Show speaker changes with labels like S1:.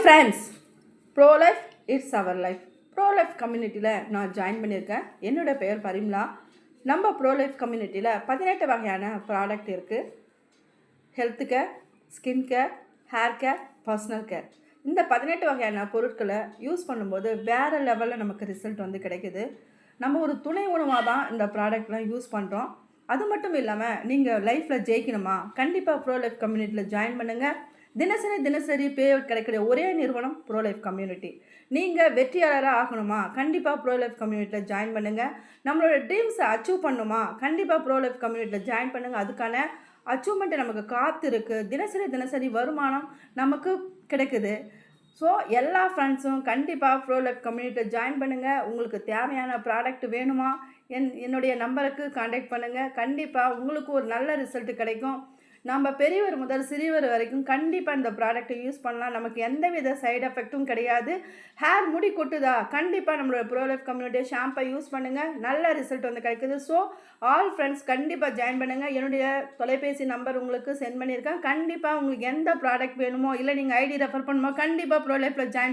S1: Friends, bro life it's our life. Bro life கம்யூனிட்டியில் நான் join பண்ணியிருக்கேன். என்னோடய பெயர் பரிம்லா. நம்ம ப்ரோ லைஃப் கம்யூனிட்டியில் 18 வகையான ப்ராடக்ட் இருக்குது. Health care, skin care, hair care, personal care. இந்த 18 வகையான பொருட்களை யூஸ் பண்ணும்போது வேறு லெவலில் நமக்கு ரிசல்ட் கிடைக்குது. நம்ம ஒரு துணை உணவாக தான் இந்த ப்ராடக்ட்லாம் யூஸ் பண்ணுறோம். அது மட்டும் இல்லாமல் நீங்கள் லைஃப்பில் ஜெயிக்கணுமா, கண்டிப்பாக ப்ரோ லைஃப் கம்யூனிட்டியில் ஜாயின் பண்ணுங்கள். தினசரி பே கிடைக்கிற ஒரே நிறுவனம் ப்ரோ லைஃப் கம்யூனிட்டி. நீங்கள் வெற்றியாளராக ஆகணுமா, கண்டிப்பாக ப்ரோ லைஃப் கம்யூனிட்டியில் ஜாயின் பண்ணுங்கள். நம்மளோட ட்ரீம்ஸை அச்சீவ் பண்ணணுமா, கண்டிப்பாக ப்ரோ லைஃப் கம்யூனிட்டியில் ஜாயின் பண்ணுங்கள். அதுக்கான அச்சீவ்மெண்ட்டு நமக்கு காத்திருக்கு. தினசரி வருமானம் நமக்கு கிடைக்குது. ஸோ எல்லா ஃப்ரெண்ட்ஸும் கண்டிப்பாக ப்ரோ லைஃப் கம்யூனிட்டியில் ஜாயின் பண்ணுங்கள். உங்களுக்கு தேவையான ப்ராடக்ட் வேணுமா, என்னுடைய நம்பருக்கு காண்டாக்ட் பண்ணுங்கள். கண்டிப்பாக உங்களுக்கு ஒரு நல்ல ரிசல்ட் கிடைக்கும். நம்ம பெரியவர் முதல் சிறியவர் வரைக்கும் கண்டிப்பாக இந்த ப்ராடக்ட்டை யூஸ் பண்ணலாம். நமக்கு எந்தவித சைடு எஃபெக்ட்டும் கிடையாது. ஹேர் முடி கொட்டுதா, கண்டிப்பாக நம்மளோட ப்ரோ லைஃப் கம்யூனிட்டி ஷாம்பை யூஸ் பண்ணுங்கள். நல்ல ரிசல்ட் கிடைக்குது. ஸோ ஆல் ஃப்ரெண்ட்ஸ் கண்டிப்பாக ஜாயின் பண்ணுங்கள். என்னுடைய தொலைபேசி நம்பர் உங்களுக்கு சென்ட் பண்ணியிருக்கேன். கண்டிப்பாக உங்களுக்கு எந்த ப்ராடக்ட் வேணுமோ, இல்லை நீங்கள் ஐடி ரெஃபர் பண்ணுமோ, கண்டிப்பாக ப்ரோ லைஃப்பில் ஜாயின்